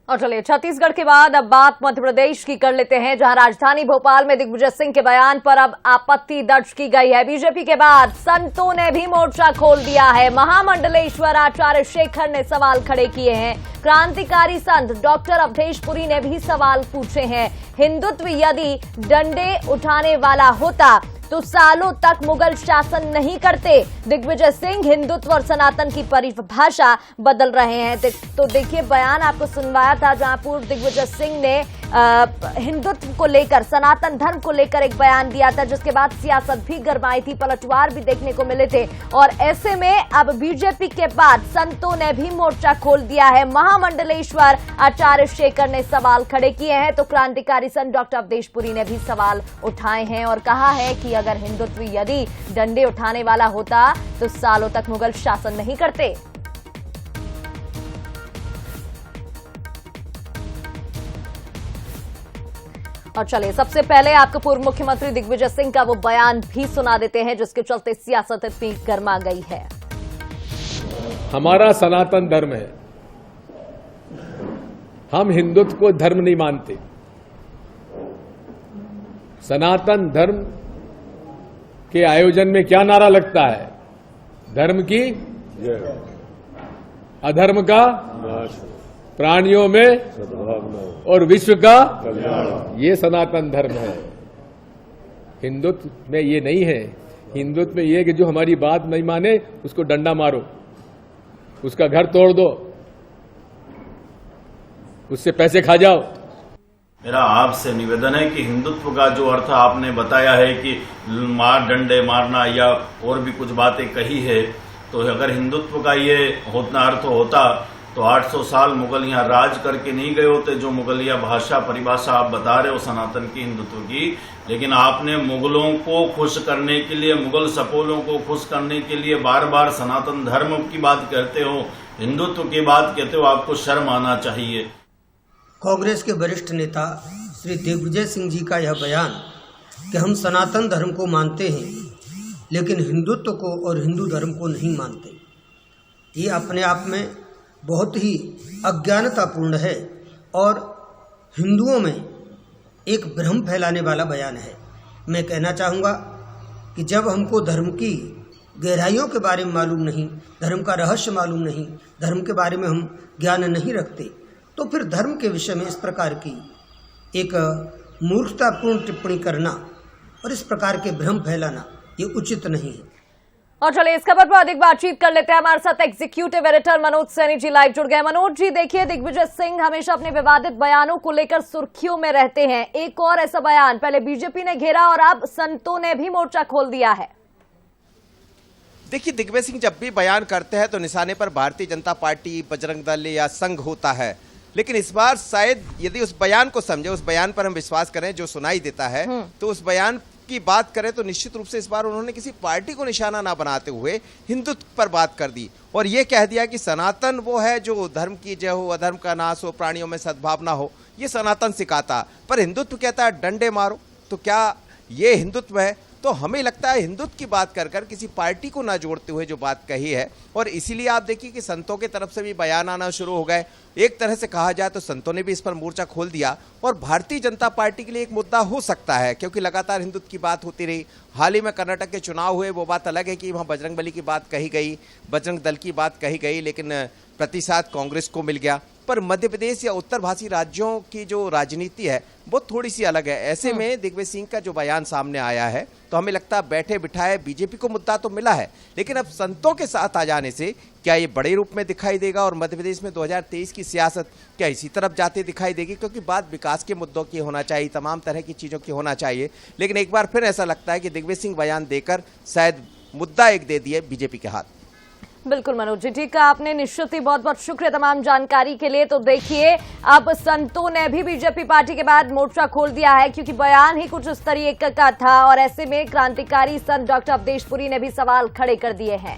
और चलिए छत्तीसगढ़ के बाद अब बात मध्य प्रदेश की कर लेते हैं, जहां राजधानी भोपाल में दिग्विजय सिंह के बयान पर अब आपत्ति दर्ज की गई है। बीजेपी के बाद संतों ने भी मोर्चा खोल दिया है। महामंडलेश्वर आचार्य शेखर ने सवाल खड़े किए हैं। क्रांतिकारी संत डॉक्टर अवधेश पुरी ने भी सवाल पूछे हैं। हिंदुत्व यदि डंडे उठाने वाला होता तो सालों तक मुगल शासन नहीं करते। दिग्विजय सिंह हिंदुत्व और सनातन की परिभाषा बदल रहे हैं। तो देखिए बयान आपको सुनवाया था, जहां पूर्व दिग्विजय सिंह ने हिंदुत्व को लेकर, सनातन धर्म को लेकर एक बयान दिया था, जिसके बाद सियासत भी गरमाई थी, पलटवार भी देखने को मिले थे। और ऐसे में अब बीजेपी के बाद संतों ने भी मोर्चा खोल दिया है। महामंडलेश्वर आचार्य शेखर ने सवाल खड़े किए हैं, तो क्रांतिकारी संत डॉक्टर अवधेश पुरी ने भी सवाल उठाए हैं और कहा है कि अगर हिंदुत्व यदि डंडे उठाने वाला होता तो सालों तक मुगल शासन नहीं करते। और चलिए सबसे पहले आपको पूर्व मुख्यमंत्री दिग्विजय सिंह का वो बयान भी सुना देते हैं, जिसके चलते सियासत इतनी गर्मा गई है। हमारा सनातन धर्म है, हम हिंदुत्व को धर्म नहीं मानते। सनातन धर्म के आयोजन में क्या नारा लगता है? धर्म की अधर्म का प्राणियों में और विश्व का ये सनातन धर्म है। हिंदुत्व में ये नहीं है। हिंदुत्व में ये कि जो हमारी बात नहीं माने उसको डंडा मारो, उसका घर तोड़ दो, उससे पैसे खा जाओ। मेरा आपसे निवेदन है कि हिंदुत्व का जो अर्थ आपने बताया है कि डंडे मारना या और भी कुछ बातें कही है, तो अगर हिंदुत्व का ये अर्थ होता तो 800 साल मुगल यहाँ राज करके नहीं गए होते। जो मुगलिया भाषा परिभाषा आप बता रहे हो सनातन की, हिंदुत्व की, लेकिन आपने मुगलों को खुश करने के लिए, मुगल सपोलों को खुश करने के लिए बार बार सनातन धर्म की बात कहते हो, हिंदुत्व की बात कहते हो। आपको शर्म आना चाहिए। कांग्रेस के वरिष्ठ नेता श्री दिग्विजय सिंह जी का यह बयान कि हम सनातन धर्म को मानते हैं लेकिन हिंदुत्व को और हिंदू धर्म को नहीं मानते, ये अपने आप में बहुत ही अज्ञानतापूर्ण है और हिंदुओं में एक भ्रम फैलाने वाला बयान है। मैं कहना चाहूँगा कि जब हमको धर्म की गहराइयों के बारे में मालूम नहीं, धर्म का रहस्य मालूम नहीं, धर्म के बारे में हम ज्ञान नहीं रखते, तो फिर धर्म के विषय में इस प्रकार की एक मूर्खतापूर्ण टिप्पणी करना और इस प्रकार के भ्रम फैलाना ये उचित नहीं है। और चलिए इस खबर पर अधिक बातचीत कर लेते हैं। हमारे साथ executive editor Manoj Saini ji live जुड़ गए। मनोज जी, देखिए दिग्विजय सिंह हमेशा अपने विवादित बयानों को लेकर सुर्खियों में रहते हैं। एक और ऐसा बयान पहले बीजेपी ने घेरा और अब संतों ने भी मोर्चा खोल दिया है। देखिए, दिग्विजय सिंह जब भी बयान करते हैं तो निशाने पर भारतीय जनता पार्टी, बजरंग दल या संघ होता है, लेकिन इस बार शायद यदि उस बयान को समझे, उस बयान पर हम विश्वास करें जो सुनाई देता है, तो उस बयान की बात करें तो निश्चित रूप से इस बार उन्होंने किसी पार्टी को निशाना ना बनाते हुए हिंदुत्व पर बात कर दी और ये कह दिया कि सनातन वो है जो धर्म की जय हो, अधर्म का नाश हो, प्राणियों में सद्भावना हो, ये सनातन सिखाता। पर हिंदुत्व कहता है डंडे मारो, तो क्या ये हिंदुत्व है? तो हमें लगता है हिंदुत्व की बात कर किसी पार्टी को ना जोड़ते हुए जो बात कही है, और इसीलिए आप देखिए कि संतों की तरफ से भी बयान आना शुरू हो गए। एक तरह से कहा जाए तो संतों ने भी इस पर मोर्चा खोल दिया और भारतीय जनता पार्टी के लिए एक मुद्दा हो सकता है, क्योंकि लगातार हिंदुत्व की बात होती रही। हाल ही में कर्नाटक के चुनाव हुए, वो बात अलग है कि वहाँ बजरंगबली की बात कही गई, बजरंग दल की बात कही गई, लेकिन प्रतिशत कांग्रेस को मिल गया। पर मध्य प्रदेश या उत्तर भाषी राज्यों की जो राजनीति है वो थोड़ी सी अलग है। ऐसे में दिग्विजय सिंह का जो बयान सामने आया है तो हमें लगता है बैठे बिठाए बीजेपी को मुद्दा तो मिला है, लेकिन अब संतों के साथ आ जाने से क्या ये बड़े रूप में दिखाई देगा और मध्य प्रदेश में 2023 की सियासत क्या इसी तरफ जाती दिखाई देगी? क्योंकि बात विकास के मुद्दों की होना चाहिए, तमाम तरह की चीज़ों की होना चाहिए, लेकिन एक बार फिर ऐसा लगता है कि दिग्विजय सिंह बयान देकर शायद मुद्दा एक दे दिए बीजेपी के हाथ। बिल्कुल मनोज जी, ठीक है आपने, निश्चित ही बहुत बहुत शुक्रिया तमाम जानकारी के लिए। तो देखिए अब संतों ने भी बीजेपी पार्टी के बाद मोर्चा खोल दिया है, क्योंकि बयान ही कुछ इस तरीके का था और ऐसे में क्रांतिकारी संत डॉक्टर अवधेश पुरी ने भी सवाल खड़े कर दिए हैं।